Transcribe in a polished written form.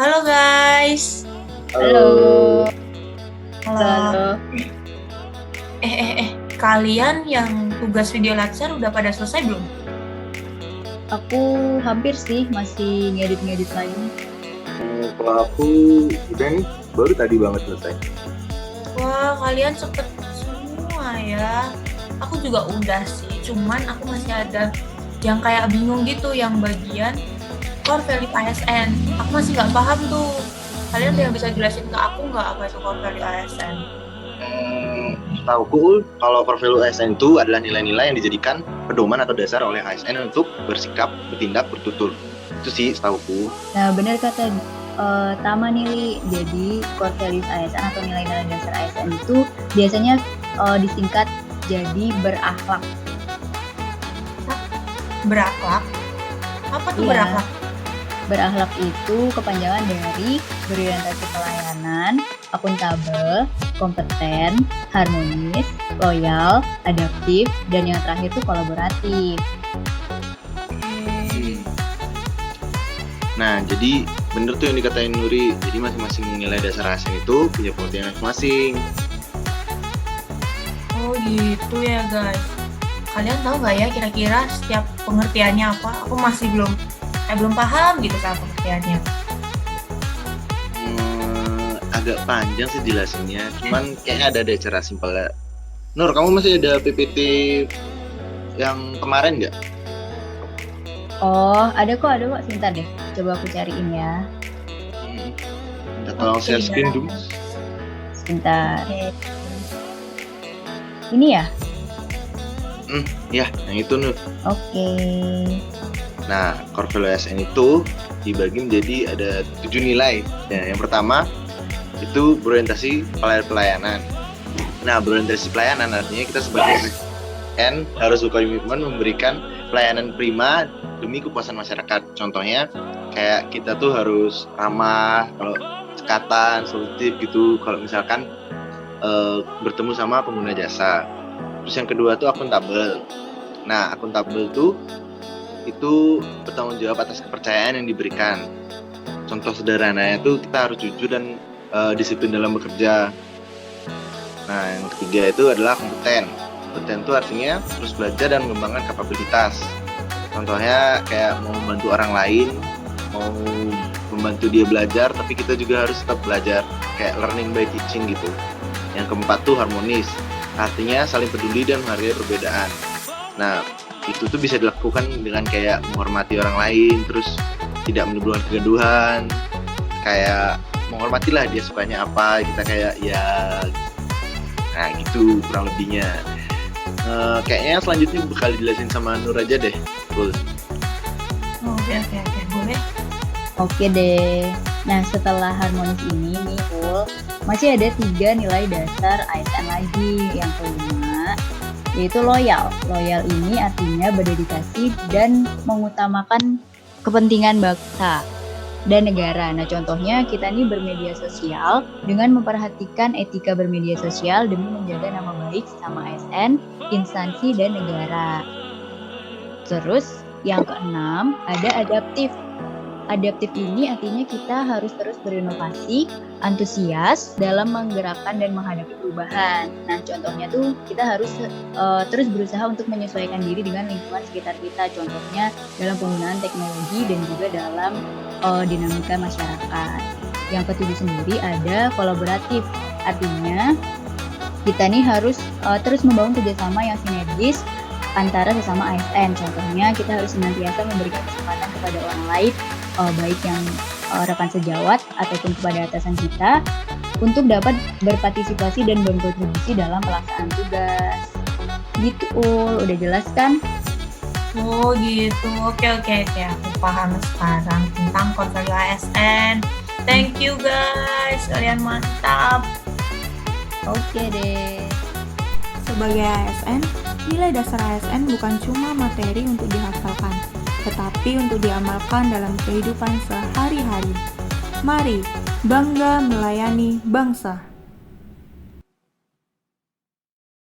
Halo guys. Halo, Halo. halo. Kalian yang tugas video latsar udah pada selesai belum? Aku hampir sih masih ngedit-ngedit lagi. Kalau aku udah nih, baru tadi banget selesai. Wah, kalian cepet semua ya. Aku juga udah sih, cuman aku masih ada yang kayak bingung gitu, yang bagian core value ASN. Aku masih nggak paham tuh. Kalian ada yang bisa jelasin ke aku nggak apa itu core value ASN? Setauku, kalau core value ASN itu adalah nilai-nilai yang dijadikan pedoman atau dasar oleh ASN untuk bersikap, bertindak, bertutur. Itu sih setauku. Nah, benar kata Tama nih, Li. Jadi, core values ASN atau nilai-nilai dasar ASN itu biasanya disingkat jadi berakhlak. Berakhlak? Apa tuh Iya. berakhlak? Berakhlak itu kepanjangan dari berorientasi pelayanan, akuntabel, kompeten, harmonis, loyal, adaptif, dan yang terakhir itu kolaboratif. Nah, jadi bener tuh yang dikatain Nuri. Jadi masing-masing nilai dasar ASN itu punya pengertian masing-masing. Oh gitu ya guys. Kalian tahu nggak ya kira-kira setiap pengertiannya apa? Aku masih belum paham gitu sama pengertiannya. Agak panjang sih jelasinnya, cuman kayaknya ada cara simpel ya. Nur, kamu masih ada PPT yang kemarin nggak? Oh, ada kok. Sebentar deh. Coba aku cariin ya. Minta tolong share screen dulu. Sebentar. Oke. Ini ya? Ya, yang itu Nur. Oke. Nah, core value ASN itu dibagi menjadi ada 7 nilai. Ya, yang pertama itu berorientasi pelayanan. Nah, berorientasi pelayanan artinya kita sebagai ASN harus berkomitmen memberikan pelayanan prima demi kepuasan masyarakat. Contohnya kayak kita tuh harus ramah, kalau cekatan, solutif gitu. Kalau misalkan bertemu sama pengguna jasa. Terus yang kedua tuh akuntabel. Nah, akuntabel tuh itu bertanggung jawab atas kepercayaan yang diberikan. Contoh sederhananya itu kita harus jujur dan disiplin dalam bekerja. Nah, yang ketiga itu adalah kompeten. Kompeten itu artinya terus belajar dan mengembangkan kapabilitas. Contohnya kayak mau membantu orang lain, mau membantu dia belajar, tapi kita juga harus tetap belajar, kayak learning by teaching gitu. Yang keempat tuh harmonis, artinya saling peduli dan menghargai perbedaan. Nah, itu tuh bisa dilakukan dengan kayak menghormati orang lain, terus tidak menimbulkan kegaduhan, kayak menghormatilah dia sukanya apa, kita kayak ya, nah gitu kurang lebihnya. Kayaknya selanjutnya bakal dijelasin sama Nur aja deh. Cool. Oke, boleh. Oke deh. Nah, setelah harmonis ini nih, masih ada 3 nilai dasar ASN lagi. Yang kelima, yaitu loyal. Loyal ini artinya berdedikasi dan mengutamakan kepentingan bangsa dan negara. Nah, contohnya kita nih bermedia sosial dengan memperhatikan etika bermedia sosial demi menjaga nama baik sama ASN, instansi, dan negara. Terus, yang keenam, ada adaptif. Adaptif ini artinya kita harus terus berinovasi, antusias dalam menggerakkan dan menghadapi perubahan. Nah, contohnya tuh kita harus terus berusaha untuk menyesuaikan diri dengan lingkungan sekitar kita. Contohnya dalam penggunaan teknologi dan juga dalam dinamika masyarakat. Yang ketujuh sendiri ada kolaboratif. Artinya kita nih harus terus membangun kerjasama yang sinergis antara sesama ASN. Contohnya kita harus senantiasa memberikan kesempatan kepada orang lain, baik yang rekan sejawat ataupun kepada atasan kita, untuk dapat berpartisipasi dan berkontribusi dalam pelaksanaan tugas. Gitu, udah jelas kan? Oh gitu. Oke. Aku paham sekarang tentang core value ASN. Thank you guys. Kalian mantap. Oke deh. Sebagai ASN, nilai dasar ASN bukan cuma materi untuk dihafalkan, tetapi untuk diamalkan dalam kehidupan sehari-hari. Mari bangga melayani bangsa.